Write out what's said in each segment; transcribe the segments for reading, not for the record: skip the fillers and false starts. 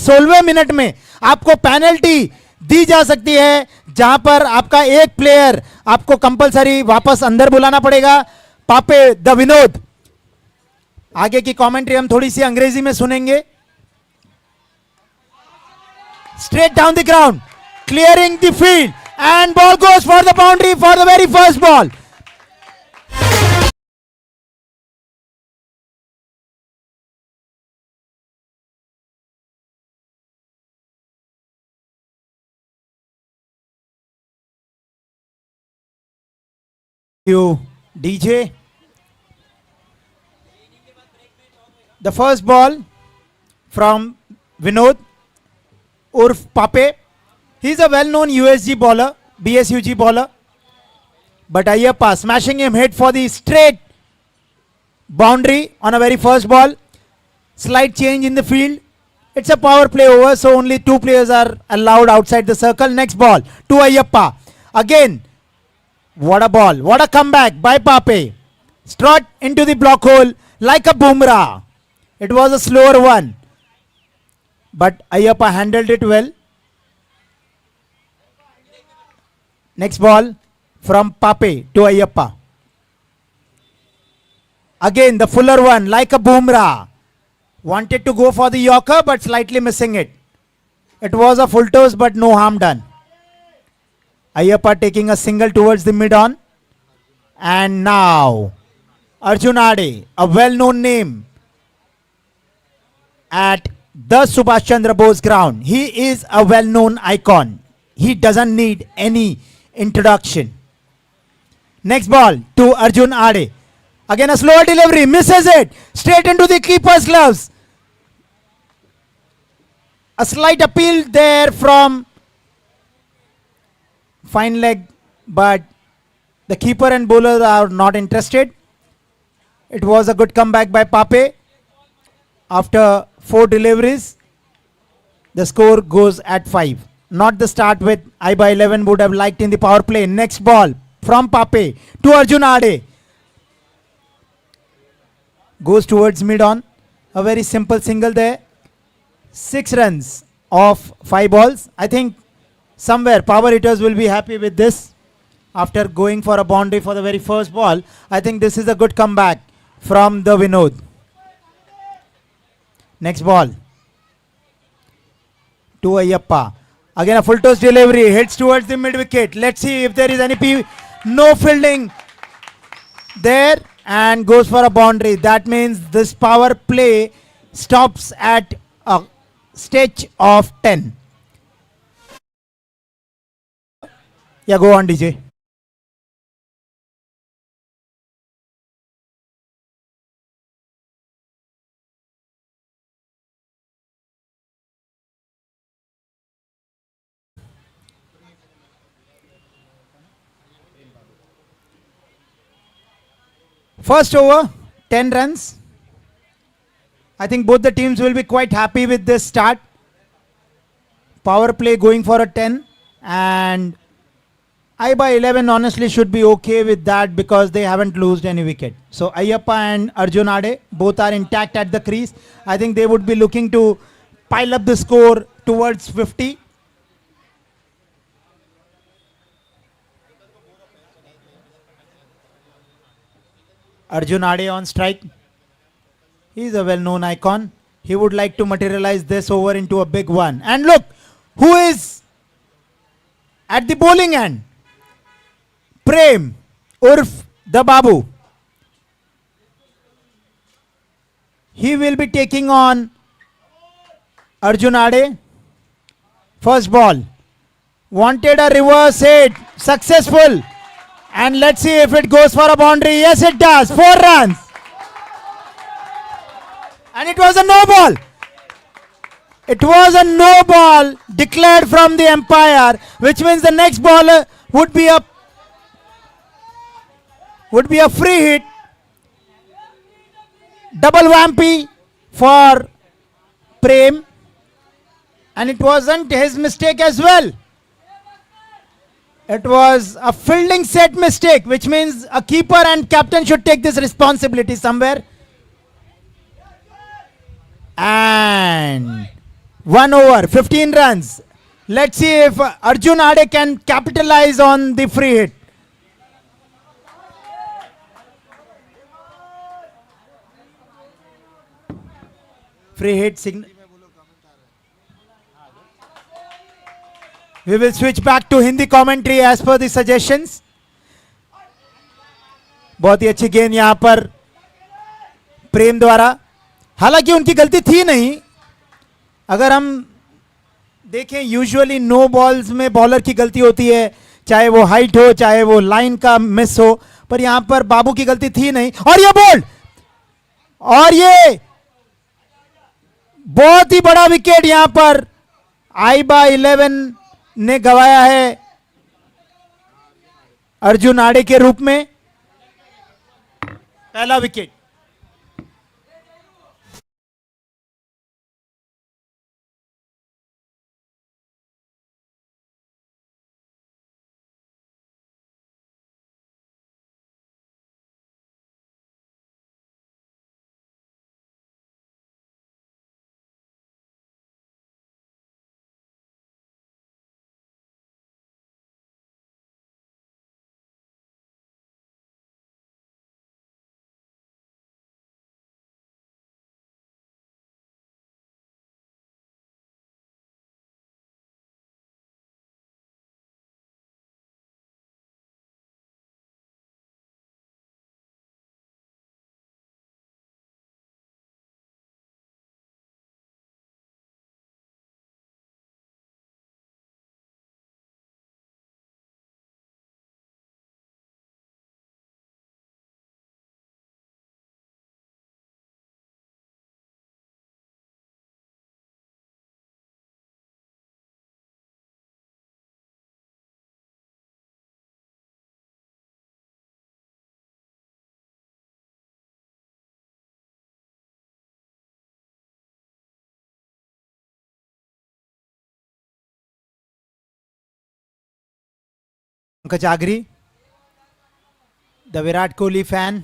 16वें minute में आपको penalty दी जा सकती है, जहां पर आपका एक प्लेयर आपको कंपलसरी वापस अंदर बुलाना पड़ेगा। पापे द विनोद। आगे की कमेंट्री हम थोड़ी सी अंग्रेजी में सुनेंगे। Straight down the ground, clearing the field, and ball goes for the boundary for the very first ball. You DJ. The first ball from Vinod Urf Pape. He's a well-known USG bowler, BSUG bowler. But Ayyappa smashing him hit for the straight boundary on a very first ball. Slight change in the field. It's a power play over, so only 2 players are allowed outside the circle. Next ball to Ayyappa. Again, what a ball. What a comeback by Pape. Strut into the block hole like a boomerang. It was a slower one, but Ayyappa handled it well. Next ball from Pape to Ayyappa. Again the fuller one like a boomerang. Wanted to go for the Yorker but slightly missing it. It was a full toss but no harm done. Ayyappa taking a single towards the mid-on. And now Arjun Ade, a well-known name at the Subhash Chandra Bose ground. He is a well-known icon. He doesn't need any introduction. Next ball to Arjun Ade. Again a slower delivery, misses it. Straight into the keeper's gloves. A slight appeal there from fine leg, but the keeper and bowler are not interested. It was a good comeback by Pape. After 4 deliveries, the score goes at 5. Not the start with I by 11 would have liked in the power play. Next ball from Pape to Arjun Ade. Goes towards mid-on. A very simple single there. 6 runs off 5 balls. I think somewhere power hitters will be happy with this. After going for a boundary for the very first ball, I think this is a good comeback from the Vinod. Next ball to Ayyappa. Again a full toss delivery, hits towards the mid wicket. Let's see if there is any no fielding there, and goes for a boundary. That means this power play stops at a stretch of 10. Yeah, go on DJ. First over, 10 runs. I think both the teams will be quite happy with this start. Power play going for a 10, and I by 11 honestly should be okay with that because they haven't lost any wicket. So Ayyappa and Arjun Ade both are intact at the crease. I think they would be looking to pile up the score towards 50. Arjun Ade on strike. He is a well-known icon. He would like to materialize this over into a big one. And look, who is at the bowling end? Prem Urf the Babu. He will be taking on Arjun Ade. First ball. Wanted a reverse hit. Successful. And let's see if it goes for a boundary. Yes, it does. 4 runs. And it was a no ball. It was a no ball declared from the umpire, which means the next ball would be a free hit. Double whammy for Prem. And it wasn't his mistake as well. It was a fielding set mistake, which means a keeper and captain should take this responsibility somewhere. And 1 over, 15 runs. Let's see if Arjun Ade can capitalize on the free hit. Free hit signal. We will switch back to Hindi commentary as per the suggestions. बहुत ही अच्छी गेंद यहां पर प्रेम द्वारा, हालांकि उनकी गलती थी नहीं. अगर हम देखें यूजुअली नो बॉल्स में बॉलर की गलती होती है, चाहे वो हाइट हो चाहे वो लाइन का मिस हो, पर यहां पर बाबू की गलती थी नहीं. और ये बोल्ड, और ये बहुत ही बड़ा विकेट यहां पर आईबा 11 ने गवाया है अर्जुन आड़े के रूप में. पहला wicket. Pankaj Agri, the Virat Kohli fan.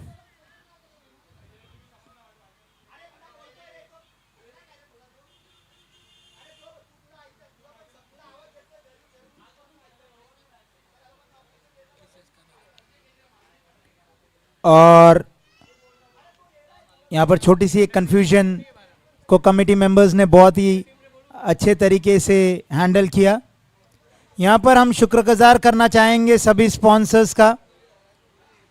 और यहां पर छोटी सी एक कंफ्यूजन को कमेटी मेंबर्स ने बहुत ही अच्छे तरीके से हैंडल किया. यहाँ पर हम शुक्रगुजार करना चाहेंगे सभी स्पॉन्सर्स का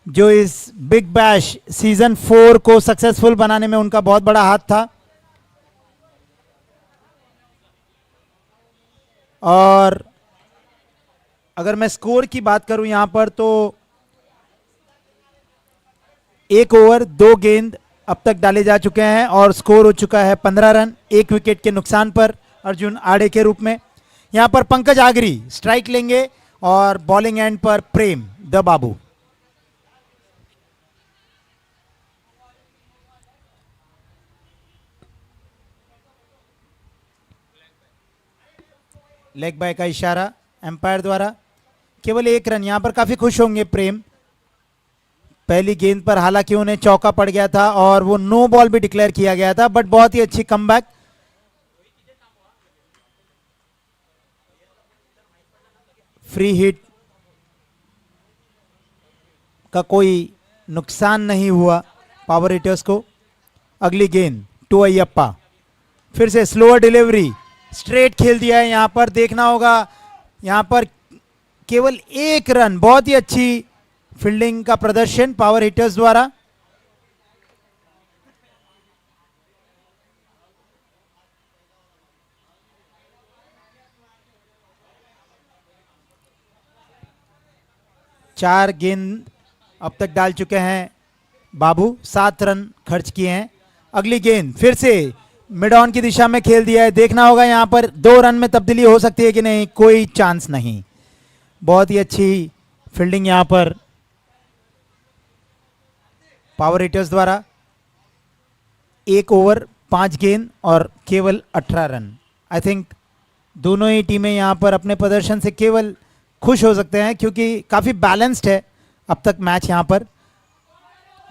जो इस बिग बैश सीजन 4 को सक्सेसफुल बनाने में उनका बहुत बड़ा हाथ था. और अगर मैं स्कोर की बात करूं यहां पर तो 1 ओवर 2 गेंद अब तक डाले जा चुके हैं और स्कोर हो चुका है 15 रन, 1 विकेट के नुकसान पर अर्जुन आड़े के रूप में. यहां पर पंकज आगरी स्ट्राइक लेंगे और बॉलिंग एंड पर प्रेम द बाबू. लेग बाय का इशारा एम्पायर द्वारा. केवल 1 रन. यहां पर काफी खुश होंगे प्रेम. पहली गेंद पर हालांकि उन्हें चौका पड़ गया था और वो नो बॉल भी डिक्लेयर किया गया था, बट बहुत ही अच्छी कमबैक. फ्री हिट का कोई नुकसान नहीं हुआ पावर हिटर्स को. अगली गेंद टू अयप्पा, फिर से स्लोअर डिलीवरी, स्ट्रेट खेल दिया है. यहां पर देखना होगा, यहां पर केवल 1 रन. बहुत ही अच्छी फील्डिंग का प्रदर्शन पावर हिटर्स द्वारा. चार गेंद अब तक डाल चुके हैं बाबू, 7 रन खर्च किए हैं. अगली गेंद फिर से मिड ऑन की दिशा में खेल दिया है. देखना होगा यहां पर 2 रन में तब्दीली हो सकती है कि नहीं, कोई चांस नहीं. बहुत ही अच्छी फील्डिंग यहां पर पावर हिटर्स द्वारा. 1 ओवर 5 गेंद और केवल 18 रन. आई थिंक दोनों ही टीमें यहां पर अपने प्रदर्शन से केवल खुश हो सकते हैं क्योंकि काफी बैलेंस्ड है अब तक मैच. यहां पर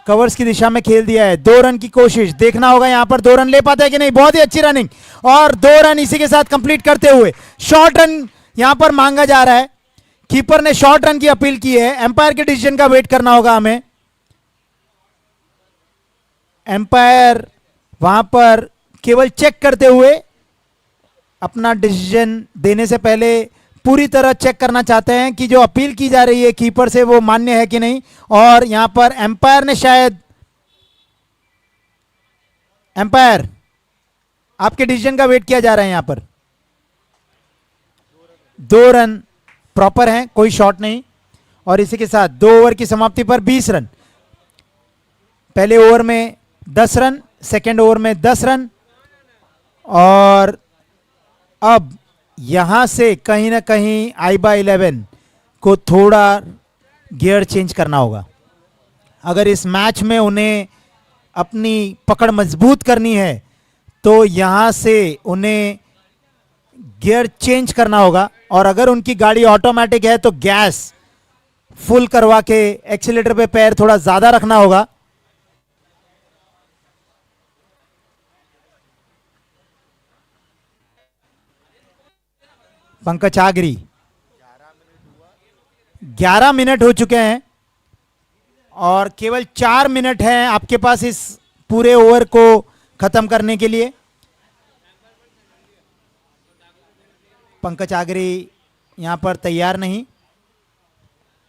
कवर्स की दिशा में खेल दिया है। 2 रन की कोशिश, देखना होगा यहां पर 2 रन ले पाता है कि नहीं। बहुत ही अच्छी रनिंग और 2 रन इसी के साथ कंप्लीट करते हुए शॉर्ट रन यहां पर मांगा जा रहा है। कीपर ने शॉर्ट रन की अपील की है। एम्पायर के डिसीजन का वेट करना होगा हमें। एम्पायर वहां पर केवल चेक करते हुए अपना डिसीजन देने से पहले पूरी तरह चेक करना चाहते हैं कि जो अपील की जा रही है कीपर से वो मान्य है कि नहीं। और यहां पर एम्पायर ने शायद, एम्पायर आपके डिसीजन का वेट किया जा रहा है। यहां पर 2 रन प्रॉपर हैं, कोई शॉट नहीं। और इसी के साथ 2 ओवर की समाप्ति पर 20 रन। पहले ओवर में 10 रन, सेकेंड ओवर में 10 रन। और अब यहां से कहीं ना कहीं IBA11 को थोड़ा गियर चेंज करना होगा। अगर इस मैच में उन्हें अपनी पकड़ मजबूत करनी है तो यहां से उन्हें गियर चेंज करना होगा। और अगर उनकी गाड़ी ऑटोमेटिक है तो गैस फुल करवा के एक्सीलेटर पे पैर थोड़ा ज्यादा रखना होगा। पंकज आगरी, 11 मिनट हो चुके हैं और केवल 4 मिनट हैं आपके पास इस पूरे ओवर को खत्म करने के लिए। पंकज आगरी यहां पर तैयार नहीं।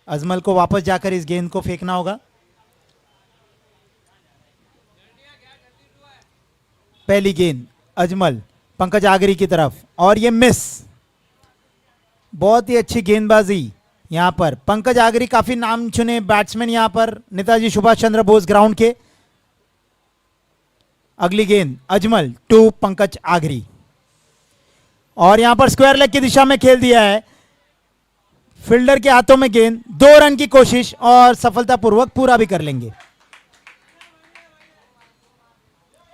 अजमल को वापस जाकर इस गेंद को फेंकना होगा। पहली गेंद अजमल पंकज आगरी की तरफ और ये मिस। बहुत ही अच्छी गेंदबाजी यहां पर। पंकज आगरी काफी नाम चुने बैट्समैन यहां पर नेताजी सुभाष चंद्र बोस ग्राउंड के। अगली गेंद अजमल टू पंकज आगरी और यहां पर स्क्वायर लेग की दिशा में खेल दिया है। फील्डर के हाथों में गेंद। 2 रन की कोशिश और सफलतापूर्वक पूरा भी कर लेंगे।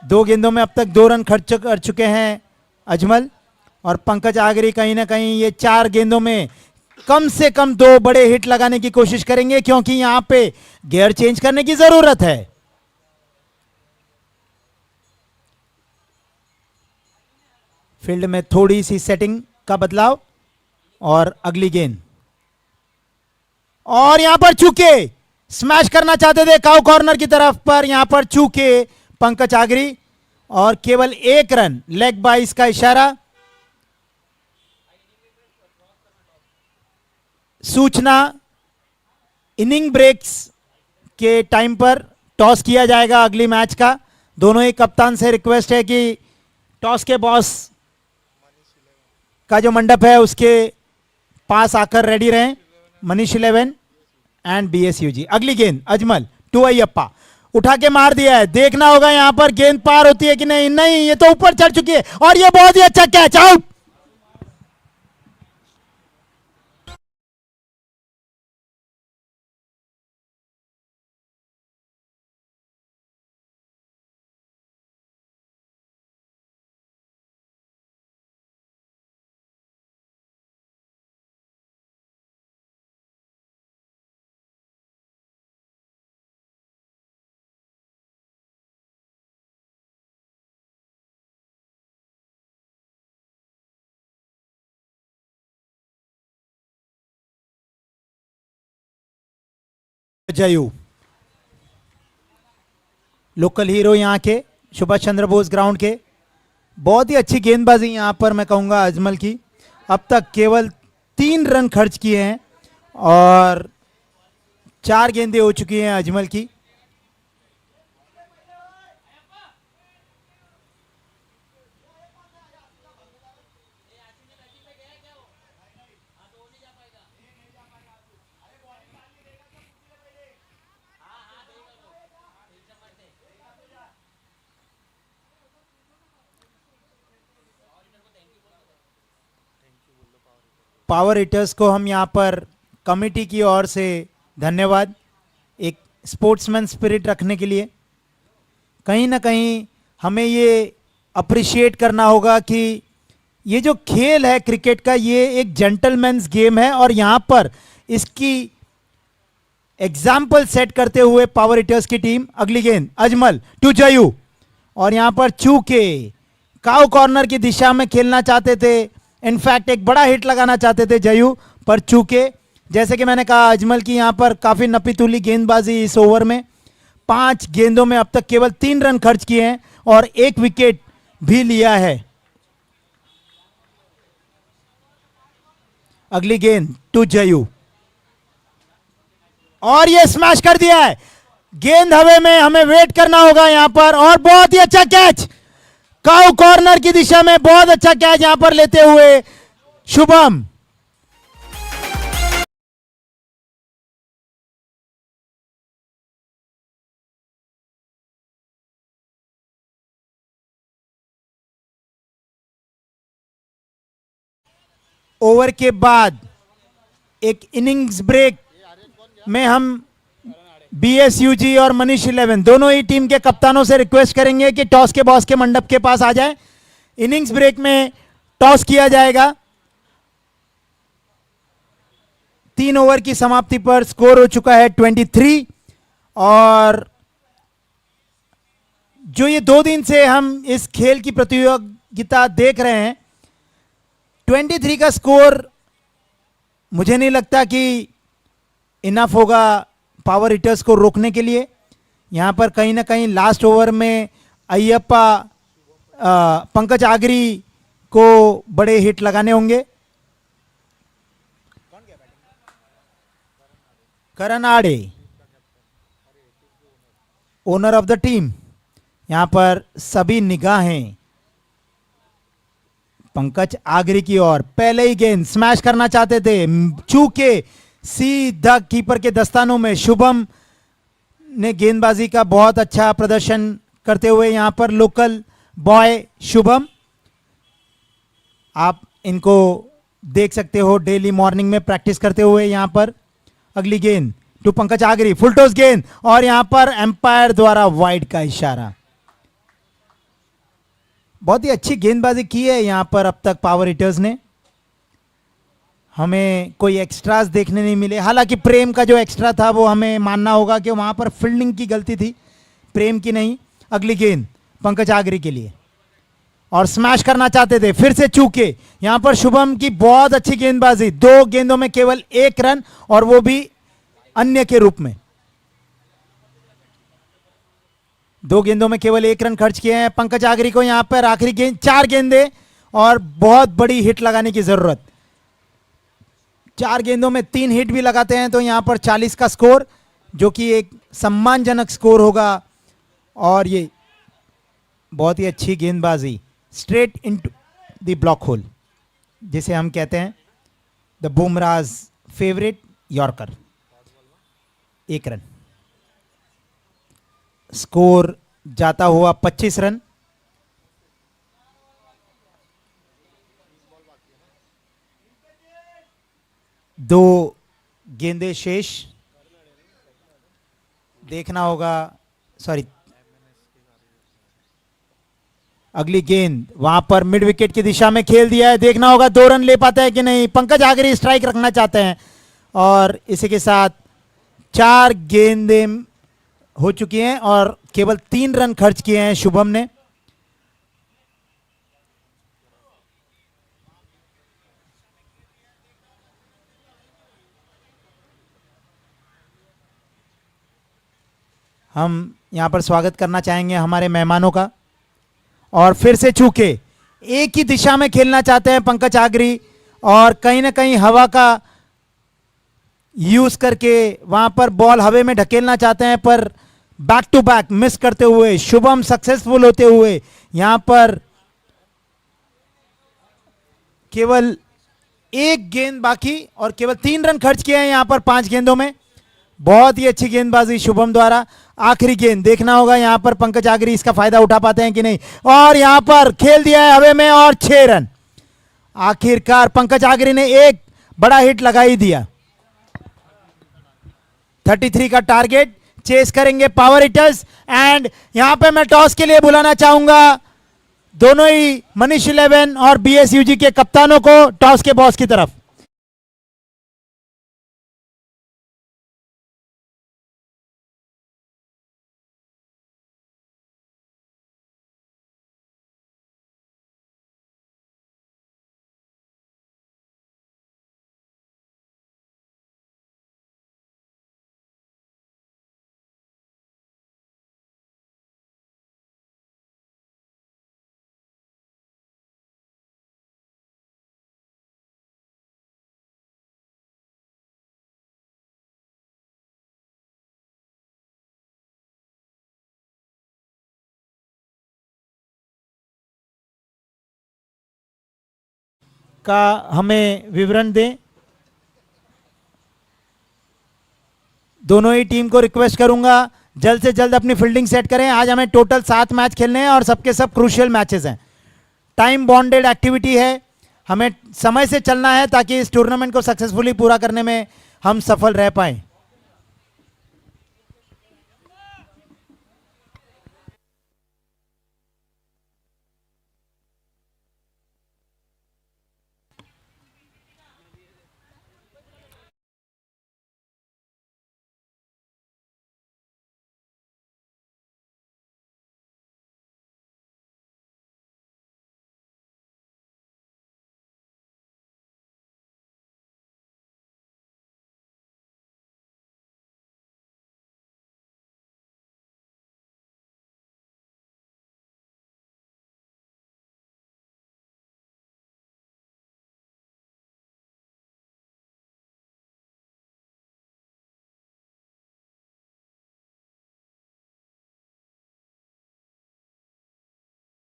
2 गेंदों में अब तक 2 रन खर्च कर चुके हैं अजमल और पंकज आगरी कहीं ना कहीं ये 4 गेंदों में कम से कम 2 बड़े हिट लगाने की कोशिश करेंगे क्योंकि यहां पे गियर चेंज करने की जरूरत है। फील्ड में थोड़ी सी सेटिंग का बदलाव और अगली गेंद और यहां पर चूके स्मैश करना चाहते थे काउ कॉर्नर की तरफ पर यहां पर चूके पंकज आगरी और केवल 1 रन। लेग बाइस का इशारा। सूचना इनिंग ब्रेक्स के टाइम पर टॉस किया जाएगा अगली मैच का। दोनों ही कप्तान से रिक्वेस्ट है कि टॉस के बॉस का जो मंडप है उसके पास आकर रेडी रहें। Manish 11 and BSUG। अगली गेंद अजमल टू अयप्पा उठा के मार दिया है। देखना होगा यहां पर गेंद पार होती है कि नहीं। नहीं, ये तो ऊपर चढ़ चुकी है और ये बहुत ही अच्छा catch. Out. Jayu local hero यहां के सुभाष चंद्र बोस ग्राउंड के। बहुत ही अच्छी गेंदबाजी यहां पर मैं कहूंगा अजमल की। अब तक केवल 3 रन खर्च किए हैं और 4 गेंदें हो चुकी हैं अजमल की। पावर हिटर्स को हम यहाँ पर कमेटी की ओर से धन्यवाद, एक स्पोर्ट्समैन स्पिरिट रखने के लिए। कहीं ना कहीं हमें ये अप्रिशिएट करना होगा कि ये जो खेल है क्रिकेट का, ये एक जेंटलमैन्स गेम है और यहाँ पर इसकी एग्जाम्पल सेट करते हुए पावर हिटर्स की टीम। अगली गेंद अजमल टू जयू, और यहां पर चूके काउ कॉर्नर की दिशा में खेलना चाहते थे, इनफैक्ट एक बड़ा हिट लगाना चाहते थे जयू, पर चूके। जैसे कि मैंने कहा अजमल की यहां पर काफी नपीतुली गेंदबाजी इस ओवर में। 5 गेंदों में अब तक केवल 3 रन खर्च किए हैं और 1 विकेट भी लिया है। अगली गेंद टू जयू, और ये स्मैश कर दिया है। गेंद हवा में, हमें वेट करना होगा यहां पर, और बहुत ही अच्छा कैच काउ कॉर्नर की दिशा में, बहुत अच्छा कैच यहां पर लेते हुए शुभम। ओवर के बाद एक इनिंग्स ब्रेक में हम बीएसयूजी और मनीष 11 दोनों ही टीम के कप्तानों से रिक्वेस्ट करेंगे कि टॉस के बॉस के मंडप के पास आ जाए। इनिंग्स ब्रेक में टॉस किया जाएगा। 3 ओवर की समाप्ति पर स्कोर हो चुका है 23, और जो ये 2 दिन से हम इस खेल की प्रतियोगिता देख रहे हैं, 23 का स्कोर मुझे नहीं लगता कि इनफ होगा पावर हिटर्स को रोकने के लिए। यहां पर कहीं ना कहीं लास्ट ओवर में अय्यप्पा पंकज आगरी को बड़े हिट लगाने होंगे। करण आड़े ओनर ऑफ द टीम, यहां पर सभी निगाहें पंकज आगरी की ओर। पहले ही गेंद स्मैश करना चाहते थे, चूके सीधा कीपर के दस्तानों में। शुभम ने गेंदबाजी का बहुत अच्छा प्रदर्शन करते हुए यहां पर लोकल बॉय शुभम, आप इनको देख सकते हो डेली मॉर्निंग में प्रैक्टिस करते हुए यहां पर। अगली गेंद to Pankaj Agri, full toss गेंद, और यहां पर एम्पायर द्वारा वाइड का इशारा। बहुत ही अच्छी गेंदबाजी की है यहां पर अब तक पावर हिटर्स ने। हमें कोई एक्स्ट्रास देखने नहीं मिले, हालांकि प्रेम का जो एक्स्ट्रा था वो हमें मानना होगा कि वहां पर फील्डिंग की गलती थी, प्रेम की नहीं। अगली गेंद पंकज आगरी के लिए, और स्मैश करना चाहते थे, फिर से चूके। यहां पर शुभम की बहुत अच्छी गेंदबाजी, 2 गेंदों में केवल 1 रन, और वो भी अन्य के रूप में। 2 गेंदों में केवल 1 रन खर्च किए हैं पंकज आगरी को। यहां पर आखिरी गेंद, 4 गेंदें और बहुत बड़ी हिट लगाने की जरूरत। 4 गेंदों में 3 हिट भी लगाते हैं तो यहां पर 40 का स्कोर, जो कि एक सम्मानजनक स्कोर होगा। और ये बहुत ही अच्छी गेंदबाजी straight into the block hole, जिसे हम कहते हैं the Bumrah's favourite yorker. 1 run, score जाता हुआ 25 रन। दो गेंदे शेष, देखना होगा, सॉरी अगली गेंद वहां पर मिड विकेट की दिशा में खेल दिया है, देखना होगा 2 रन ले पाता है कि नहीं। पंकज आगरी स्ट्राइक रखना चाहते हैं, और इसी के साथ 4 गेंदें हो चुकी हैं और केवल 3 रन खर्च किए हैं शुभम ने। हम यहां पर स्वागत करना चाहेंगे हमारे मेहमानों का। और फिर से चूके एक ही दिशा में खेलना चाहते हैं पंकज आगरी, और कहीं ना कहीं हवा का यूज करके वहां पर बॉल हवे में ढकेलना चाहते हैं, पर बैक टू बैक मिस करते हुए शुभम सक्सेसफुल होते हुए यहां पर केवल 1 गेंद बाकी और केवल 3 रन खर्च किए हैं यहां पर 5 गेंदों में। बहुत ही अच्छी गेंदबाजी शुभम द्वारा। आखिरी गेंद देखना होगा यहां पर पंकज आगरी इसका फायदा उठा पाते हैं कि नहीं, और यहां पर खेल दिया है हवे में और 6 रन। आखिरकार पंकज आगरी ने एक बड़ा हिट लगा ही दिया। 33 का टारगेट चेस करेंगे पावर हिटर्स। एंड यहां पे मैं टॉस के लिए बुलाना चाहूंगा दोनों ही मनीष 11 और बीएसयूजी के कप्तानों को टॉस के बॉस की तरफ। का हमें विवरण दें। दोनों ही टीम को रिक्वेस्ट करूंगा जल्द से जल्द अपनी फील्डिंग सेट करें। आज हमें टोटल 7 मैच खेलने हैं और सबके सब क्रूशियल मैचेस हैं, टाइम बॉन्डेड एक्टिविटी है, हमें समय से चलना है ताकि इस टूर्नामेंट को सक्सेसफुली पूरा करने में हम सफल रह पाएं।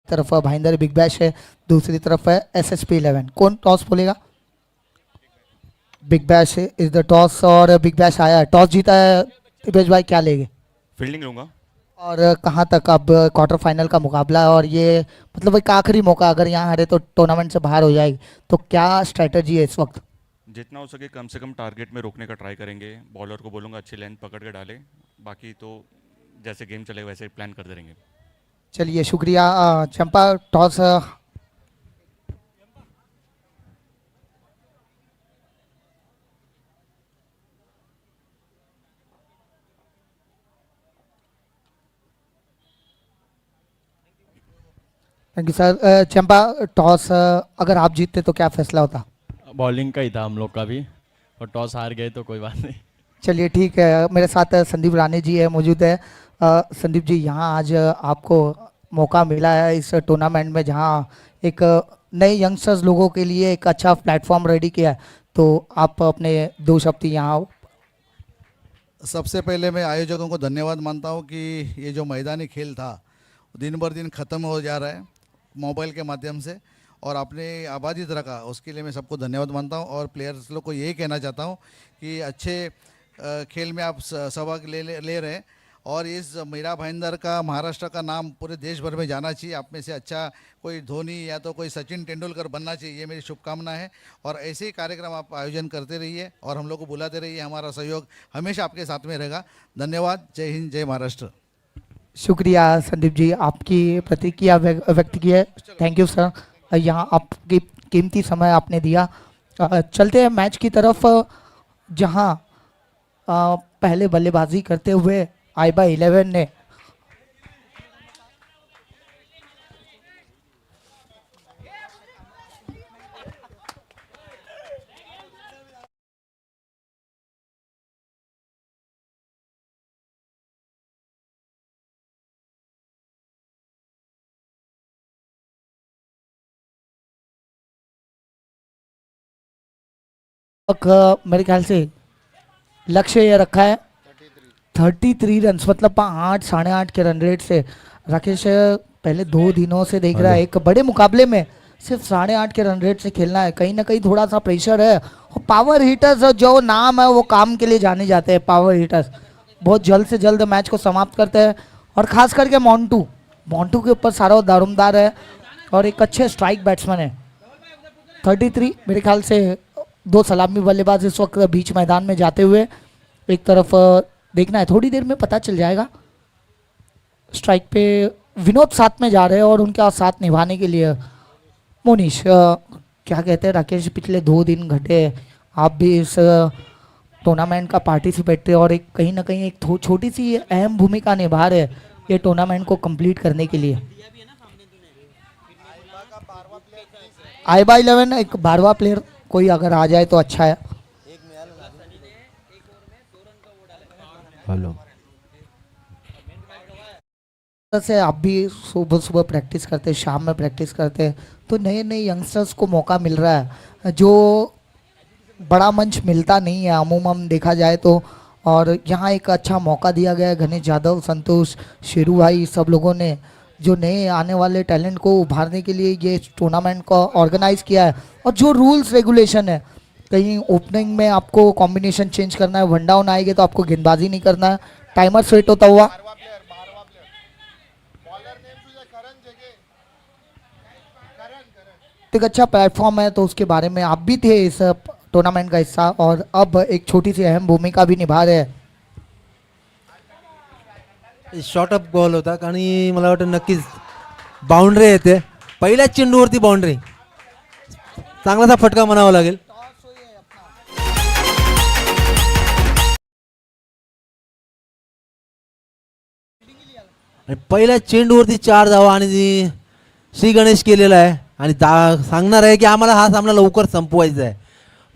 तरफ भाईंदर बिग बैश है, दूसरी तरफ है SSP 11। कौन टॉस बोलेगा? Big bash is the toss और बिग बैश आया है, टॉस जीता है। दिपेश भाई क्या लेंगे? फील्डिंग लूंगा। और कहाँ तक अब क्वार्टर फाइनल का मुकाबला है और ये मतलब एक आखिरी मौका, अगर यहाँ हारे तो टूर्नामेंट से बाहर हो जाएगी, तो क्या स्ट्रेटजी है इस वक्त? जितना हो सके कम से कम टारगेट में रोकने का ट्राई करेंगे। बॉलर को बोलूँगा अच्छी लेंथ पकड़ के डाले, बाकी तो जैसे गेम चलेगा वैसे प्लान करते रहेंगे। चलिए शुक्रिया। चंपा टॉस थैंक यू सर। चंपा टॉस अगर आप जीतते तो क्या फैसला होता? बॉलिंग का ही था हम लोग का भी, और टॉस हार गए तो कोई बात नहीं। चलिए ठीक है। मेरे साथ संदीप राणे जी है मौजूद है। संदीप जी, यहाँ आज आपको मौका मिला है इस टूर्नामेंट में, जहाँ एक नए यंगस्टर्स लोगों के लिए एक अच्छा प्लेटफॉर्म रेडी किया है, तो आप अपने 2 शब्द यहाँ। सबसे पहले मैं आयोजकों को धन्यवाद मानता हूँ कि ये जो मैदानी खेल था दिन बर दिन ख़त्म हो जा रहा है मोबाइल के माध्यम से, और आपने आबादी रखा, उसके लिए मैं सबको धन्यवाद मानता हूँ। और प्लेयर्स लोग को यही कहना चाहता हूँ कि अच्छे खेल में आप सहभाग ले रहे हैं, और इस मीरा भाईंदर का, महाराष्ट्र का नाम पूरे देश भर में जाना चाहिए। आप में से अच्छा कोई धोनी या तो कोई सचिन तेंदुलकर बनना चाहिए, ये मेरी शुभकामना है। और ऐसे ही कार्यक्रम आप आयोजन करते रहिए और हम लोग को बुलाते रहिए, हमारा सहयोग हमेशा आपके साथ में रहेगा। धन्यवाद। जय हिंद, जय महाराष्ट्र। शुक्रिया संदीप जी, आपकी प्रतिक्रिया व्यक्त की है। थैंक यू सर, यहाँ आपकी कीमती समय आपने दिया। चलते हैं मैच की तरफ, जहाँ पहले बल्लेबाजी करते हुए आईबा 11 ने मेरे ख्याल से लक्ष्य ये रखा है 33 रन, मतलब 8 साढ़े 8 के रन रेट से। राकेश पहले 2 दिनों से देख रहा है एक बड़े मुकाबले में सिर्फ 8.5 के रन रेट से खेलना है, कहीं ना कहीं थोड़ा सा प्रेशर है। और पावर हिटर्स जो नाम है वो काम के लिए जाने जाते हैं, पावर हिटर्स बहुत जल्द से जल्द मैच को समाप्त करते हैं। और खास करके मोंटू के ऊपर सारा दारोमदार है और एक अच्छे स्ट्राइक बैट्समैन है। 33 मेरे ख्याल से 2 सलामी बल्लेबाज इस वक्त बीच मैदान में जाते हुए, एक तरफ देखना है, थोड़ी देर में पता चल जाएगा। स्ट्राइक पे विनोद साथ में जा रहे हैं और उनका साथ निभाने के लिए मोनीश, क्या कहते हैं राकेश, पिछले 2 दिन घटे, आप भी इस टूर्नामेंट का पार्टिसिपेट थे और एक कहीं ना कहीं एक छोटी सी अहम भूमिका निभा रहे ये टूर्नामेंट को कंप्लीट करने के लिए। आईबा 11 एक 12वां प्लेयर कोई अगर आ जाए तो अच्छा है। हेलो से आप भी सुबह सुबह प्रैक्टिस करते, शाम में प्रैक्टिस करते, तो नए नए यंगस्टर्स को मौका मिल रहा है जो बड़ा मंच मिलता नहीं है अमूमन देखा जाए तो। और यहाँ एक अच्छा मौका दिया गया है, गणेश यादव, संतोष, शेरू भाई, सब लोगों ने जो नए आने वाले टैलेंट को उभारने के लिए ये टूर्नामेंट को ऑर्गेनाइज किया है। और जो रूल्स रेगुलेशन है, कहीं ओपनिंग में आपको कॉम्बिनेशन चेंज करना है, वन डाउन आएंगे तो आपको गेंदबाजी नहीं करना है, टाइमर सेट होता हुआ। एक अच्छा प्लेटफॉर्म है, तो उसके बारे में आप भी थे इस टूर्नामेंट का हिस्सा और अब एक छोटी सी अहम भूमिका भी निभा रहे हैं। शॉर्ट अप बॉल होता आणि मला वाटतं नक्कीच बाउंड्री येते, पहिल्याच चेंडूवरती बाउंड्री, चांगलासा फटका म्हणावा लागेल. आणि पहिल्या चेंडूवरती 4 धावा आणि श्री गणेश केलेला आहे आणि सांगणार आहे की आम्हाला हा सामना लवकर संपवायचा आहे.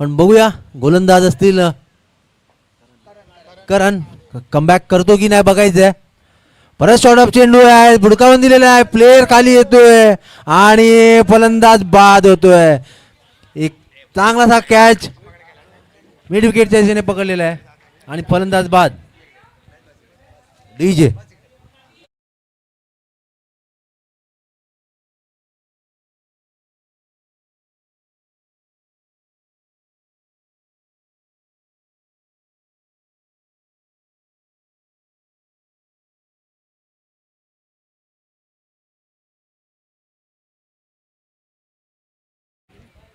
पण बघूया गोलंदाज असतील करण कमबॅक करतो की नाही बघायचं आहे. परत शॉर्ट ऑफ चेंडू आहे, बुडकावून दिलेला आहे, प्लेयर खाली येतोय आणि फलंदाज बाद होतोय. एक चांगलासा कॅच मिड विकेटच्या दिशेने पकडलेला आहे आणि फलंदाज बाद. डीजे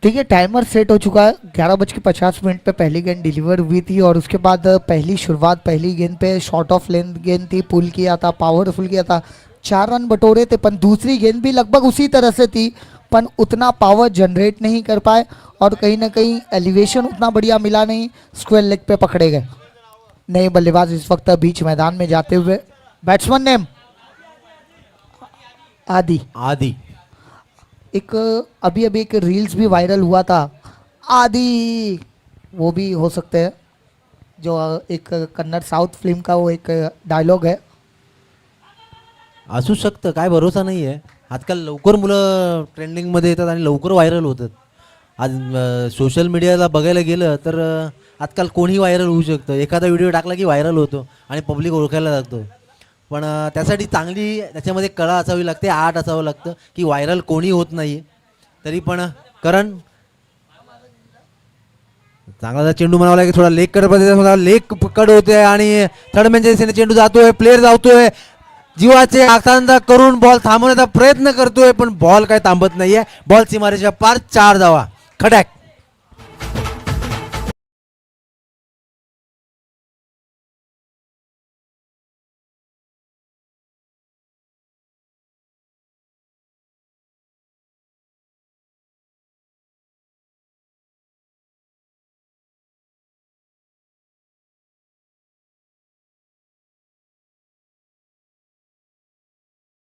ठीक है, टाइमर सेट हो चुका है। 11:50 पे पहली गेंद डिलीवर हुई थी और उसके बाद पहली शुरुआत पहली गेंद पे शॉर्ट ऑफ लेंथ गेंद थी, पुल किया था, पावरफुल किया था, 4 रन बटोरे थे। पर दूसरी गेंद भी लगभग उसी तरह से थी, पर उतना पावर जनरेट नहीं कर पाए और कहीं ना कहीं एलिवेशन उतना बढ़िया मिला नहीं, स्क्वायर लेग पे पकड़े गए। नए बल्लेबाज इस वक्त बीच मैदान में जाते हुए, बैट्समैन नेम आदि। आदि एक अभी अभी एक रील्स भी वायरल हुआ था, आदि वो भी हो सकते हैं, जो एक कन्नड़ साउथ फिल्म का वो एक डायलॉग है। असू शकतं, काय भरोसा नाही आहे. आजकाल लवकर मुलं ट्रेंडिंगमध्ये येतात आणि लवकर व्हायरल होतात. आज सोशल मीडियाला बघायला गेलं तर आजकाल कोणीही व्हायरल होऊ शकतं. एखादा व्हिडिओ टाकला की व्हायरल होतो आणि पब्लिक ओळखायला लागतो. पण त्यासाठी चांगली त्याच्यामध्ये कला असावी लागते, आर्ट असावं लागतं की व्हायरल कोणी होत नाही. तरी पण करण चांगला चेंडू म्हणावा लागेल, थोडा लेग कट पद्धतीने लेग कट होते आणि थर्ड मॅनच्या दिशेने चेंडू जातोय, प्लेयर जातोय, जीवाचे आकांक्षा करून बॉल थांबवण्याचा प्रयत्न करतोय, पण बॉल काय थांबत नाहीये. बॉल सीमारेषेच्या पार 4 धावा, खडॅक.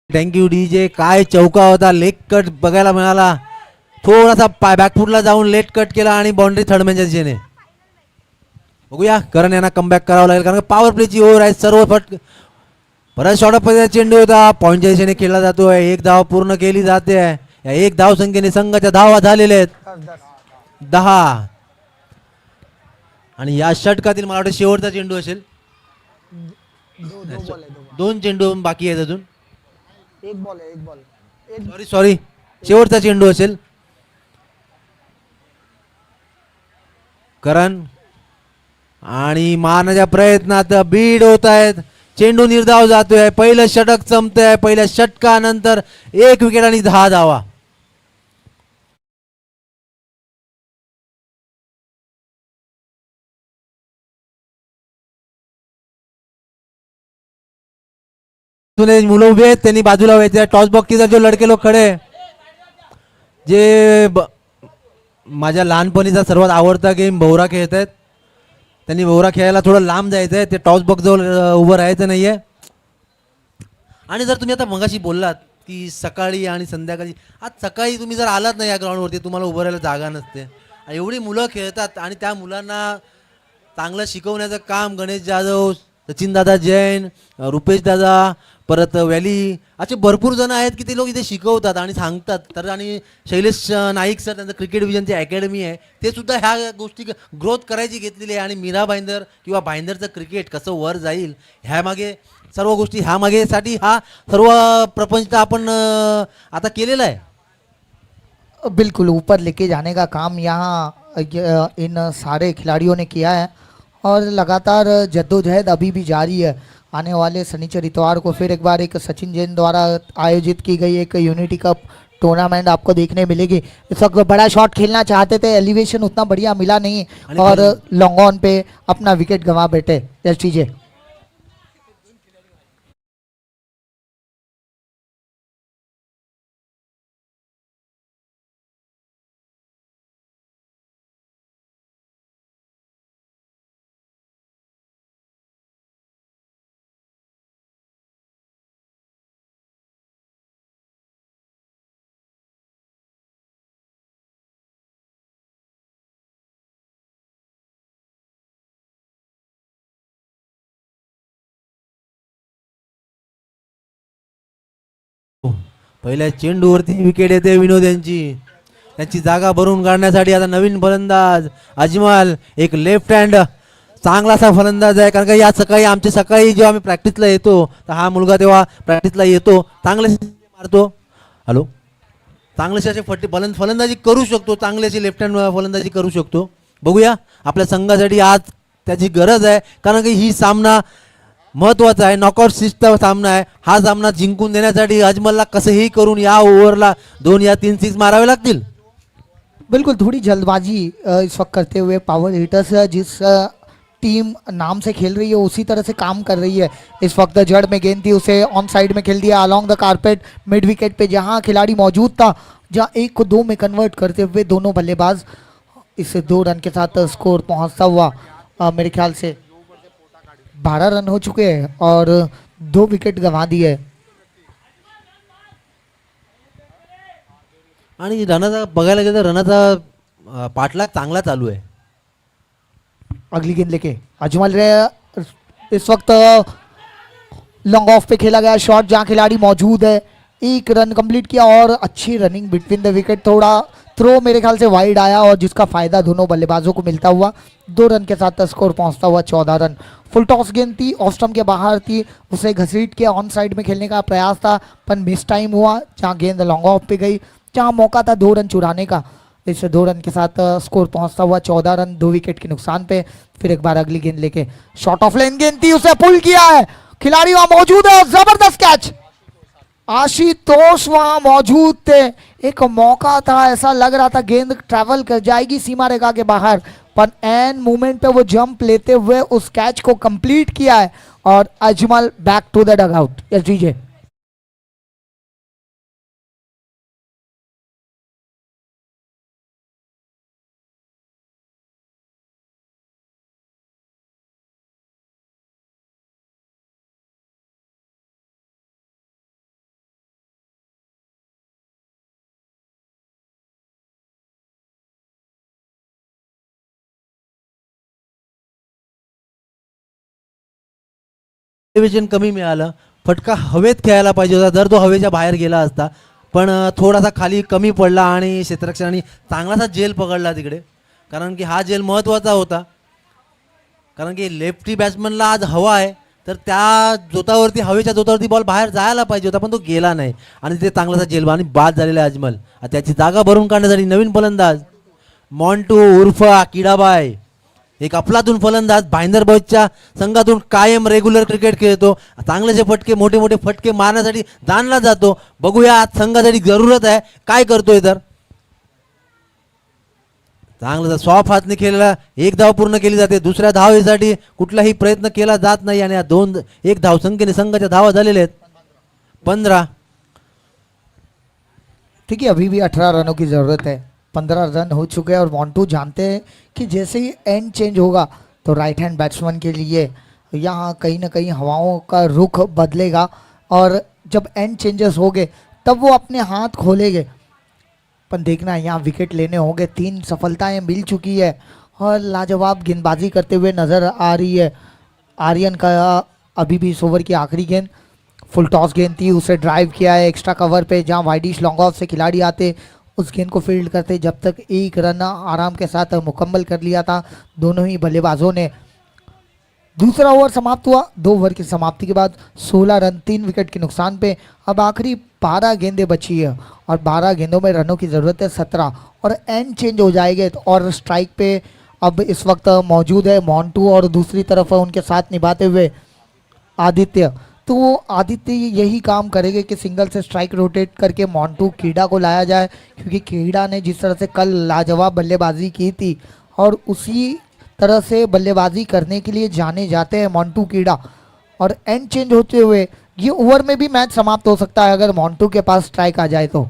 Thank you DJ. काय चौका होता, लेग कट बघायला मिळाला, थोडासा पाय बॅकफुटला जाऊन लेट कट केला आणि बाउंड्री थर्ड मॅनच्या दिशेने. बघूया करण यांना कमबॅक करावं लागेल, कारण पॉवर प्लेची ओव्हर आहे सर्व. परत शॉर्ट ऑफ चेंडू होता, पॉईंटच्या दिशेने खेळला जातोय, 1 धाव पूर्ण केली जाते. या 1 धाव संख्येने संघाच्या धावा झालेल्या आहेत 10. आणि या षटकातील मला वाटतं शेवटचा चेंडू असेल. 2 चेंडू बाकी आहेत अजून. एक बॉल सॉरी शेवटचा चेंडू असेल. करण आणि मारण्याच्या प्रयत्नात बीड होत आहेत, चेंडू निर्धाव जातोय, पहिलं षटक संपतंय. पहिल्या षटकानंतर 1 विकेट आणि 10 धावा. मुलं उभे आहेत, त्यांनी बाजूला व्हायचे. टॉस बॉक्सचा जो लडके लोक खडे, जे माझ्या लहानपणीचा सर्वात आवडता गेम भोवरा खेळत आहेत, त्यांनी भोवरा खेळायला थोडं लांब जायचं आहे. ते टॉस बॉक्स जवळ उभं राहायचं नाहीये. आणि जर तुम्ही आता मगाशी बोललात की सकाळी आणि संध्याकाळी, आज सकाळी तुम्ही जर आलात नाही या ग्राउंडवरती, तुम्हाला उभं राहायला जागा नसते. एवढी मुलं खेळतात आणि त्या मुलांना चांगलं शिकवण्याचं काम गणेश जाधव, सचिन दादा जैन, रुपेश दादा, परत व्हॅली, असे भरपूर जण आहेत की ते लोक इथे शिकवतात आणि सांगतात. तर आणि शैलेश नाईक सर, त्यांचं क्रिकेट विजनची अकॅडमी आहे, ते सुद्धा ह्या गोष्टी ग्रोथ करायची घेतलेली आहे. आणि मीरा भाईंदर किंवा भाईंदरचं क्रिकेट कसं वर जाईल ह्यामागे सर्व गोष्टी ह्या मागेसाठी हा सर्व प्रपंच आपण आता केलेला आहे. बिल्कुल ऊपर लेके जाने का काम यहाँ इन सारे खिलाड़ियों ने किया है और लगातार जद्दोजहद अभी भी जारी है. आने वाले शनिचर इतवार को फिर एक बार एक सचिन जैन द्वारा आयोजित की गई एक यूनिटी कप टूर्नामेंट आपको देखने मिलेगी. इस वक्त बड़ा शॉट खेलना चाहते थे, एलिवेशन उतना बढ़िया मिला नहीं और लॉन्ग ऑन पे अपना विकेट गंवा बैठे एसटीजे. पहिल्या चेंडूवरती विकेट येते विनोद यांची. त्यांची जागा भरून काढण्यासाठी आता नवीन फलंदाज अजमल, एक लेफ्ट हँड चांगलासा फलंदाज आहे. कारण का या सकाळी जेव्हा आम्ही प्रॅक्टिसला येतो तर हा मुलगा तेव्हा प्रॅक्टिसला येतो, चांगले मारतो. हॅलो, चांगलेसे असे फलंदाजी करू शकतो, चांगल्याची लेफ्ट हँड फलंदाजी करू शकतो. बघूया आपल्या संघासाठी आज त्याची गरज आहे. कारण की ही सामना महत्त्वाचा आहे, नॉकआउट सिस्टम सामना आहे. हा सामना जिंकून देण्यासाठी अजमलला कसंही करून या ओव्हरला 2 या 3 सिक्स मारावे लागतील. बिल्कुल थोड़ी जल्दबाजी इस वक्त करते हुए पावर हिटर्स जिस टीम नाम से खेल रही है उसी तरह से काम कर रही है. इस वक्त जड़ में गेंद थी, उसे ऑन साइड में खेल दिया along the carpet mid wicket पे जहां खिलाड़ी मौजूद था, जहां 1 को 2 में कन्वर्ट करते हुए दोनों बल्लेबाज इस 2 रन के साथ स्कोर पहुंचता हुआ मेरे ख्याल से 12 रन हो चुके हैं और 2 विकेट गंवा दिए. आणि रनाचा बघायला गेलं तर रनाचा पाठलाग चांगला चालू आहे. अगली गेंद लेके अजमल रे इस वक्त लॉन्ग ऑफ पे खेला गया शॉट जहां खिलाड़ी मौजूद है. 1 रन कंप्लीट किया और अच्छी रनिंग बिटवीन द विकेट. थोड़ा थ्रो मेरे ख्याल से वाइड आया और जिसका फायदा दोनों बल्लेबाजों को मिलता हुआ 2 रन के साथ स्कोर पहुंचता हुआ 14 रन. फुल टॉस गेंद थी, ऑफ स्टंप के बाहर थी, उसे घसीट के ऑन साइड में खेलने का प्रयास था पर मिस टाइम हुआ. जहां गेंद लॉन्ग ऑफ पे गई, जहां मौका था 2 रन चुराने का. इस 2 रन के साथ स्कोर पहुंचता हुआ 14 रन 2 विकेट के नुकसान पे. फिर एक बार अगली गेंद लेके शॉर्ट ऑफ लेन गेंद थी, उसे पुल किया है, खिलाड़ी वहां मौजूद है और जबरदस्त कैच. आशुतोष वहां मौजूद थे, एक मौका था, ऐसा लग रहा था गेंद ट्रैवल कर जाएगी सीमा रेखा के बाहर पर एन मूवमेंट पे वो जंप लेते हुए उस कैच को कंप्लीट किया है और Ajmal back to the dugout. Yes DJ. Elevation कमी मिळालं, फटका हवेत खेळायला पाहिजे होता जर तो हवेच्या बाहेर गेला असता. पण थोडासा खाली कमी पडला आणि क्षेत्ररक्षकांनी चांगलासा जेल पकडला तिकडे. कारण की हा जेल महत्त्वाचा होता. कारण की लेफ्टी बॅट्समनला आज हवा आहे तर त्या जोतावरती हवेच्या जोतावरती बॉल बाहेर जायला पाहिजे होता पण तो गेला नाही आणि ते चांगलासा जेल आणि बाद झालेला आहे अजमल. त्याची जागा भरून काढण्यासाठी नवीन फलंदाज मॉन्टू उर्फ किडाबाई, एक अफलातून फलंदाज भाईंदर बॉयजच्या संघातून कायम रेग्युलर क्रिकेट खेळतो. चांगलेचे फटके मोठे मोठे फटके मारण्यासाठी जाणला जातो. बघूया आज संघासाठी जरूरत आहे काय करतोय तर. चांगला सॉफ्ट हातने खेळला, 1 धाव पूर्ण केली जाते. दुसऱ्या धावेसाठी कुठलाही प्रयत्न केला जात नाही आणि 1 धाव संख्येने संघाच्या धावा झालेल्या आहेत 15. ठीक है, अभी भी 18 रनों की जरूरत है. 15 रन हो चुके हैं और मॉन्टू जानते हैं कि जैसे ही एंड चेंज होगा तो राइट हैंड बैट्समैन के लिए यहाँ कहीं ना कहीं हवाओं का रुख बदलेगा और जब एंड चेंजेस होंगे तब वो अपने हाथ खोलेंगे. पर देखना यहाँ विकेट लेने होंगे. 3 सफलताएं मिल चुकी है और लाजवाब गेंदबाजी करते हुए नज़र आ रही है आर्यन का. अभी भी इस ओवर की आखिरी गेंद फुल टॉस गेंद थी, उसे ड्राइव किया है एक्स्ट्रा कवर पे जहाँ वाइडिश लॉन्ग ऑफ से खिलाड़ी आते उस गेंद को फील्ड करते. जब तक 1 रन आराम के साथ मुकम्मल कर लिया था दोनों ही बल्लेबाजों ने. दूसरा ओवर समाप्त हुआ। 2 ओवर की समाप्ति के बाद 16 रन 3 विकेट के नुकसान पे। अब आखिरी 12 गेंदें बची है और 12 गेंदों में रनों की ज़रूरत है 17 और एंड चेंज हो जाएंगे। और स्ट्राइक पे अब इस वक्त मौजूद है मोंटू और दूसरी तरफ उनके साथ निभाते हुए आदित्य। तो आदित्य यही काम करेंगे कि सिंगल से स्ट्राइक रोटेट करके मोंटू कीड़ा को लाया जाए, क्योंकि कीड़ा ने जिस तरह से कल लाजवाब बल्लेबाजी की थी और उसी तरह से बल्लेबाजी करने के लिए जाने जाते हैं मोंटू कीड़ा। और एंड चेंज होते हुए ये ओवर में भी मैच समाप्त हो सकता है अगर मोंटू के पास स्ट्राइक आ जाए तो।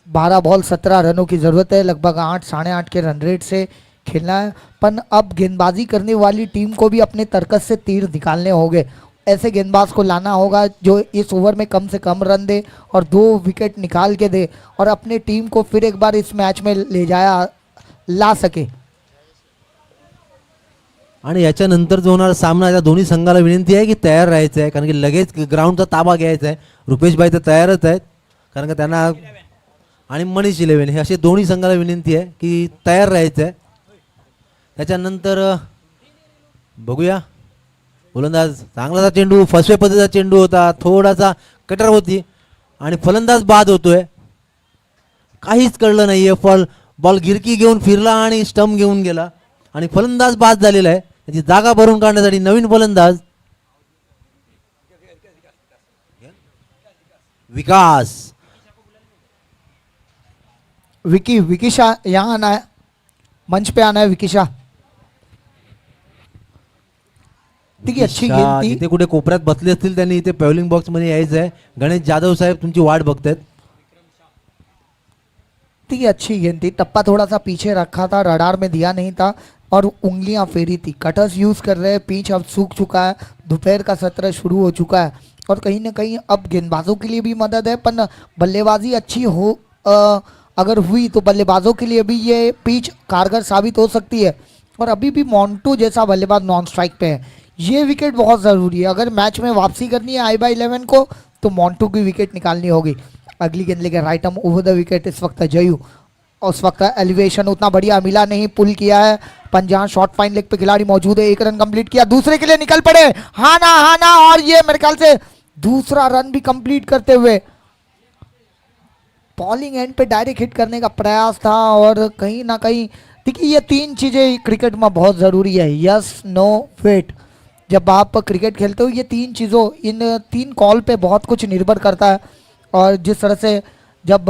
12 बॉल 17 रनों की ज़रूरत है, लगभग 8 साढ़े 8 के रन रेट से खेलना है। पर अब गेंदबाजी करने वाली टीम को भी अपने तर्कस से तीर निकालने होंगे। ऐसे गेंदबाज को लाना होगा जो इस ओवर में कम से कम रन दे और 2 विकेट निकाल के दे और अपने टीम को फिर एक बार इस मैच में ले ला सके। आणि याच्यानंतर जो होणारा सामना त्या दोन्ही संघाला विनंती आहे की तयार राहायचं आहे, कारण की लगेच ग्राउंडचा ताबा घ्यायचा आहे. रुपेशभाई तर तयारच आहेत, कारण का त्यांना आणि मनीष 11 हे असे दोन्ही संघाला विनंती आहे की तयार राहायचं आहे. त्याच्यानंतर बघूया गोलंदाज चांगलाचा चेंडू, फसवे पद्धतीचा चेंडू होता, थोडासा कटर होती आणि फलंदाज बाद होतोय. काहीच कळलं नाहीये. बॉल गिरकी घेऊन फिरला आणि स्टंप घेऊन गेला आणि फलंदाज बाद झालेला आहे. त्याची जागा भरून काढण्यासाठी नवीन फलंदाज विकास. विकिशा यहाँ आना है, मंच पे आना है विकिशा. ठीक है, अच्छी गेंद थी. इथे कुठे कोपऱ्यात बसले असतील त्यांनी इथे पॅव्हलिंग बॉक्स मध्ये यायचं आहे. गणेश जाधव साहेब तुमची वाट बघतायत. ठीक है, अच्छी गेंद थी. टप्पा थोड़ा सा पीछे रखा था, रडार में दिया नहीं था और उंगलियां फेरी थी. कटर्स यूज कर रहे हैं, पिच अब सूख चुका है, दोपहर का सत्र शुरू हो चुका है और कहीं ना कहीं अब गेंदबाजों के लिए भी मदद है. पर बल्लेबाजी अच्छी हो अगर हुई तो बल्लेबाजों के लिए भी ये पिच कारगर साबित हो सकती है. और अभी भी मोंटू जैसा बल्लेबाज नॉन स्ट्राइक पे है. ये विकेट बहुत ज़रूरी है. अगर मैच में वापसी करनी है I/11 को तो मोंटू की विकेट निकालनी होगी. अगली गेंद लेकर right arm over the wicket इस वक्त जयू. उस वक्त एलिवेशन उतना बढ़िया मिला नहीं, पुल किया है. पंजाब शॉर्ट फाइन लेग पे खिलाड़ी मौजूद है. 1 रन कंप्लीट किया, दूसरे के लिए निकल पड़े. हाना और ये मेरे ख्याल से दूसरा रन भी कंप्लीट करते हुए बॉलिंग एंड पे डायरेक्ट हिट करने का प्रयास था. और कहीं ना कहीं देखिए ये 3 चीज़ें क्रिकेट में बहुत ज़रूरी है. Yes, no, wait. जब आप क्रिकेट खेलते हो ये 3 चीज़ों, इन 3 कॉल पे बहुत कुछ निर्भर करता है. और जिस तरह से जब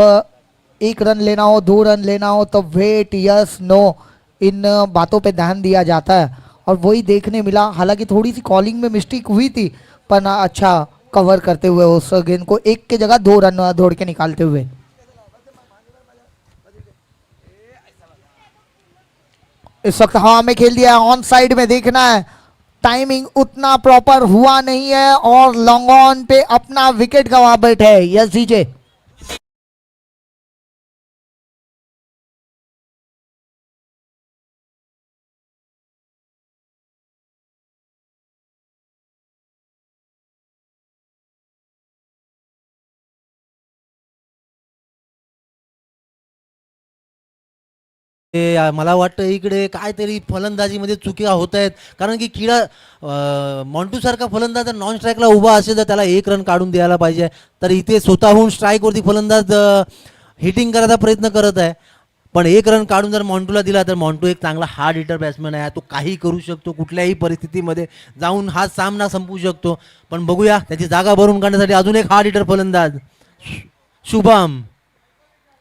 1 रन लेना हो, 2 रन लेना हो तो वेट, यस, नो, इन बातों पे ध्यान दिया जाता है. और वही देखने मिला. हालांकि थोड़ी सी कॉलिंग में मिस्टेक हुई थी पर अच्छा कवर करते हुए उस गेंद को 1 की जगह 2 रन दौड़ के निकालते हुए. इस वक्त हवा में खेल दिया है. ऑन साइड में देखना है, टाइमिंग उतना प्रॉपर हुआ नहीं है और लॉन्ग ऑन पे अपना विकेट गंवा बैठे है. Yes DJ. मला वाटतं इकडे काहीतरी फलंदाजीमध्ये चुक्या होत आहेत, कारण की मॉन्टू सारखा फलंदाज नॉन स्ट्राईकला उभा असेल तर त्याला 1 रन काढून द्यायला पाहिजे. तर इथे स्वतःहून स्ट्राईकवरती फलंदाज हिटिंग करायचा प्रयत्न करत आहे. पण 1 रन काढून जर मॉन्टूला दिला तर मॉन्टू एक चांगला हार्ड हिटर बॅट्समॅन आहे. तो काही करू शकतो, कुठल्याही परिस्थितीमध्ये जाऊन हा सामना संपवू शकतो. पण बघूया त्याची जागा भरून काढण्यासाठी अजून एक हार्ड हिटर फलंदाज शुभम.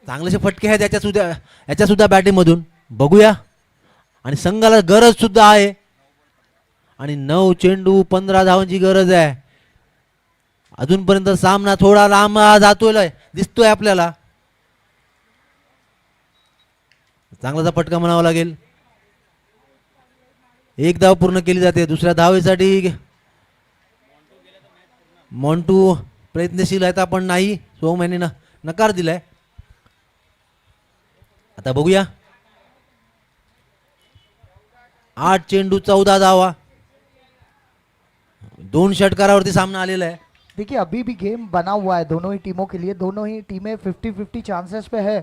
चांगलेसे फटके आहेत याच्या सुद्धा बॅटिंगमधून. बघूया. आणि संघाला गरज सुद्धा आहे आणि 9 चेंडू 15 धावांची गरज आहे. अजूनपर्यंत सामना थोडा लांब जातोय दिसतोय आपल्याला. चांगलाचा फटका म्हणावा लागेल. 1 धाव पूर्ण केली जाते. दुसऱ्या धावेसाठी मॉन्टू प्रयत्नशील आहेत पण नाही. सोम यांनी नकार दिलाय. आता बघूया. 8 चेंडू 14 धावा. 2 षटकारावरती सामना आलेला है. देखिए अभी भी गेम बना हुआ है दोनों ही टीमों के लिए. दोनों ही टीमें 50-50 चांसेस पे है.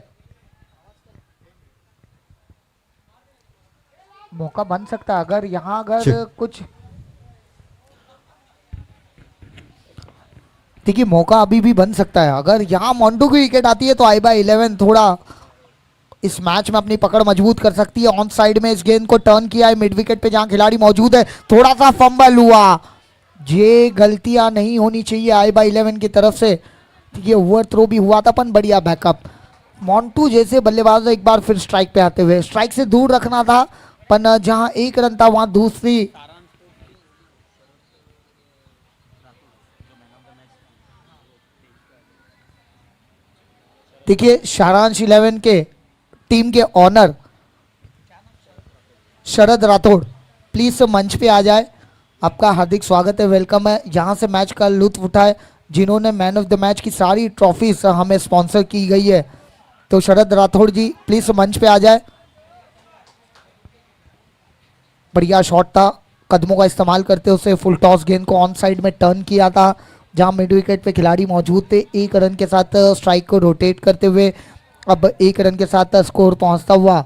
मौका बन सकता है अगर यहाँ अगर कुछ देखिए मौका अभी भी बन सकता है। अगर यहाँ मोन्टू की विकेट आती है तो i/11 थोड़ा इस मैच में अपनी पकड़ मजबूत कर सकती है। ऑन साइड में इस गेंद को टर्न किया है मिड विकेट पे जहां खिलाड़ी मौजूद है, थोड़ा सा फंबल हुआ। ये गलतियां नहीं होनी चाहिए i/11 की तरफ से। ये ओवर थ्रो भी हुआ था पर बढ़िया बैकअप। मोन्टू जैसे बल्लेबाज एक बार फिर स्ट्राइक पे आते हुए, स्ट्राइक से दूर रखना था पर जहां एक रन था वहां दूसरी देखिए सारांश 11 के टीम के ऑनर शरद राठौड़ प्लीज मंच पे आ जाए। आपका हार्दिक स्वागत है, वेलकम है। यहाँ से मैच का लुत्फ उठाए जिन्होंने मैन ऑफ द मैच की सारी ट्रॉफीज हमें स्पॉन्सर की गई है। तो शरद राठौड़ जी प्लीज मंच पे आ जाए। बढ़िया शॉट था, कदमों का इस्तेमाल करते उसे फुल टॉस गेंद को ऑन साइड में टर्न किया था जहां मिड विकेट पे खिलाड़ी मौजूद थे। एक रन के साथ स्ट्राइक को रोटेट करते हुए अब एक रन के साथ स्कोर पहुंचता हुआ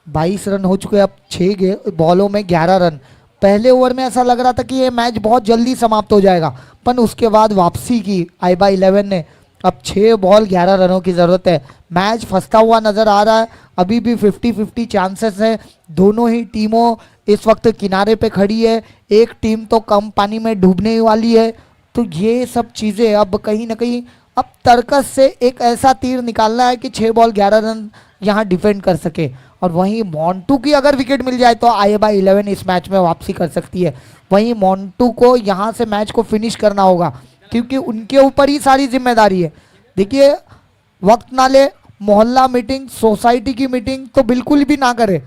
22 रन हो चुके। अब 6 बॉलों में 11 रन। पहले ओवर में ऐसा लग रहा था कि ये मैच बहुत जल्दी समाप्त हो जाएगा पर उसके बाद वापसी की i/11 ने। अब 6 बॉल 11 रनों की ज़रूरत है। मैच फंसता हुआ नज़र आ रहा है, अभी भी 50-50 चांसेस हैं। दोनों ही टीमों इस वक्त किनारे पे खड़ी है, एक टीम तो कम पानी में डूबने वाली है। तो ये सब चीज़ें अब कहीं ना कहीं अब तर्कस से एक ऐसा तीर निकालना है कि 6 बॉल 11 रन यहाँ डिफेंड कर सके। और वहीं मोन्टू की अगर विकेट मिल जाए तो i/11 इस मैच में वापसी कर सकती है। वहीं मोन्टू को यहाँ से मैच को फिनिश करना होगा क्योंकि उनके ऊपर ही सारी जिम्मेदारी है। देखिए वक्त ना ले, मोहल्ला मीटिंग सोसाइटी की मीटिंग तो बिल्कुल भी ना करे।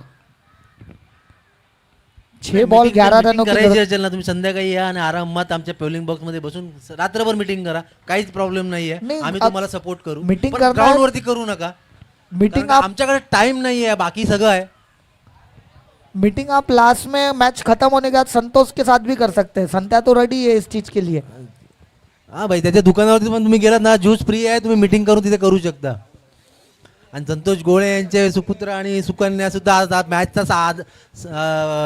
6 बॉल 11 रनों की करायची जरूरत- असेल ना तुम्ही संध्याकाळी या आणि आरामात आमच्या पोलिंग बॉक्स मध्ये बसून रात्रभर मीटिंग करा, काहीच प्रॉब्लेम नाहीये। नाही, आम्ही अब तुम्हाला सपोर्ट करू, meeting पण करणार- ग्राउंड वरती करू नका। मीटिंग कारण आप आमच्याकडे टाइम नाहीये, बाकी सगळं आहे। मीटिंग आप लास्ट में मैच खत्म होने के बाद संतोष के साथ भी कर सकते हैं। संत्या तो रेडी है इस चीज के लिए। हा भाई, त्याच्या दुकानावरती पण तुम्ही गेलात ना, ज्यूस फ्री आहे, तुम्ही मीटिंग करून तिथे करू शकता। आणि संतोष गोळे यांचे सुपुत्र आणि सुकन्या सुद्धा आज मॅचचा आज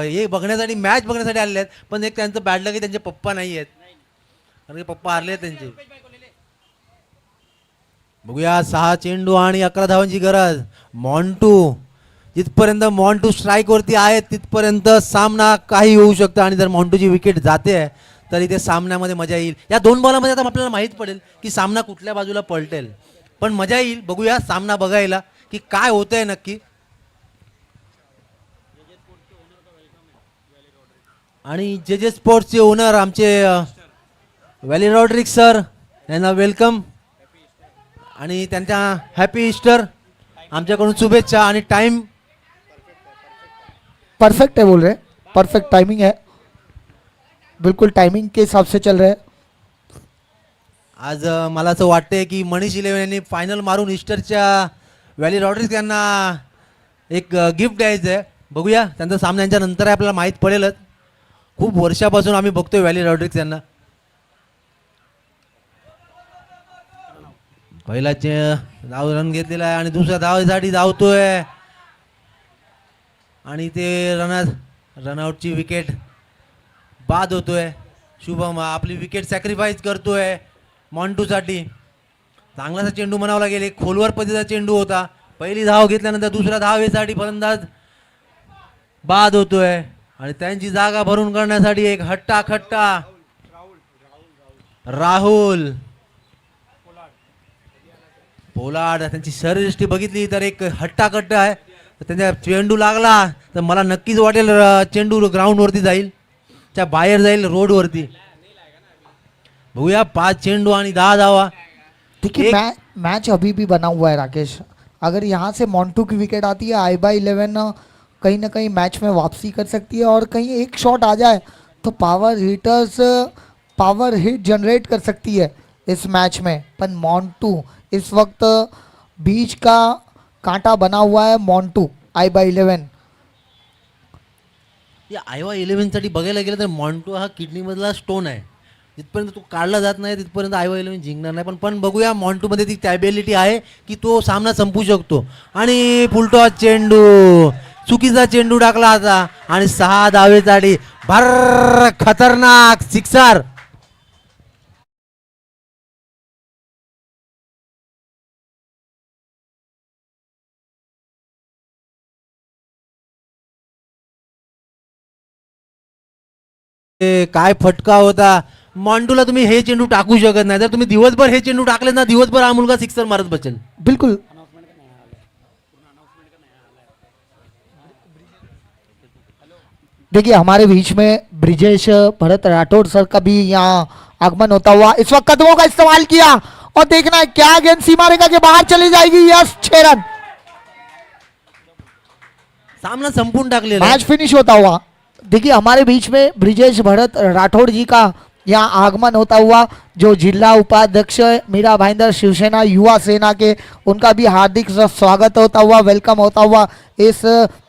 हे बघण्यासाठी मॅच बघण्यासाठी आलेले आहेत। पण एक त्यांचं बॅड लक आहे, त्यांचे पप्पा नाही आहेत, कारण की पप्पा हारले आहेत त्यांचे। बघूया 6 चेंडू आणि 11 धावांची गरज। मोन्टू जिथपर्यंत मोन्टू स्ट्राईक वरती आहे तिथपर्यंत सामना काही होऊ शकतं आणि जर मोन्टूची विकेट जाते आहे तर इथे सामन्यामध्ये मजा येईल। या 2 बॉलामध्ये आता आपल्याला माहित पडेल की सामना कुठल्या बाजूला पलटेल, पण मजा येईल बघूया सामना बघायला की काय होतंय नक्की। आणि जे स्पोर्ट्सचे ओनर आमचे व्हॅली रॉड्रिक्स सर यांना वेलकम आणि त्यांच्या हॅपी ईस्टर आमच्याकडून शुभेच्छा। आणि टाइम परफेक्ट है बोल रहे, परफेक्ट टाइमिंग है, बिल्कुल टाइमिंग के हिसाब से चल रहे हैं। आज मला असं वाटतंय की मनीष 11 यांनी फायनल मारून ईस्टरच्या व्हॅली रॉड्रिक्स यांना एक गिफ्ट द्यायचं आहे। बघूया त्यांचा सामना यांच्या नंतर आहे, आपल्याला माहीत पडेलच। खूप वर्षापासून आम्ही बघतोय व्हॅली रॉड्रिक्स यांना। पहिलाचे धाव रन घेतलेला आहे आणि दुसऱ्या धावासाठी धावतोय आणि ते रनआउटची विकेट बाद होतोय। शुभम आपली विकेट सॅक्रिफाईस करतोय मोन्टूसाठी। चांगलासा चेंडू म्हणावं लागेल, एक खोलवर पद्धतीचा चेंडू होता। पहिली धाव घेतल्यानंतर दुसऱ्या धावेसाठी फलंदाज बाद होतोय आणि त्यांची जागा भरून करण्यासाठी एक हट्टा खट्टा राहुल पोलार्ड। त्यांची शरीरयष्टी बघितली तर एक हट्टा कट्टा आहे, त्यांच्या चेंडू लागला तर मला नक्कीच वाटेल चेंडू ग्राउंड वरती जाईल, त्या बाहेर जाईल रोड वरती। बघूया 5 चेंडू आणि 10 धावा। देखिए मैच अभी भी बना हुआ है राकेश। अगर यहाँ से मोन्टू की विकेट आती है i/11 कहीं ना कहीं मैच में वापसी कर सकती है और कहीं एक शॉट आ जाए तो पावर हिट जनरेट कर सकती है इस मैच में। पर मोन्टू इस वक्त बीच का कांटा बना हुआ है मोन्टू i/11। या i/11 साठी बघायला गेलं तर मोन्टू हा किडनी मधला स्टोन आहे, जिथपर्यंत तो काढला जात नाही तिथपर्यंत i/11 जिंकणार नाही। पण बघूया मोन्टू मध्ये ती कॅपेबिलिटी आहे की तो सामना संपू शकतो। आणि फुलटॉस चेंडू चुकीचा चेंडू टाकला होता आणि 6 धावे झाली. भर खतरनाक सिक्सर. काय फटका होता. मांडूला तुम्ही हे चेंडू टाकू शकत नाही. जर तुम्ही दिवसभर हे चेंडू टाकले ना, दिवसभर हा मुलगा सिक्सर मारत बसेल. बिल्कुल. देखिए हमारे बीच में ब्रिजेश भरत राठौड़ सर का भी यहाँ आगमन होता हुआ. इस वक्त कदमों का इस्तेमाल किया और देखना है क्या गेंद सीमा रेखा के बाहर चली जाएगी. Yes 6 run. सामना संपूर्ण टाकलेला मैच फिनिश होता हुआ. देखिए हमारे बीच में ब्रिजेश भरत राठौड़ जी का यहाँ आगमन होता हुआ, जो जिला उपाध्यक्ष मीरा भाईंदर शिवसेना युवा सेना के, उनका भी हार्दिक स्वागत होता हुआ, वेलकम होता हुआ इस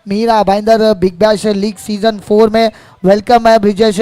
Meera Bhayandar big bash league season 4 में. वेलकम है ब्रिजेश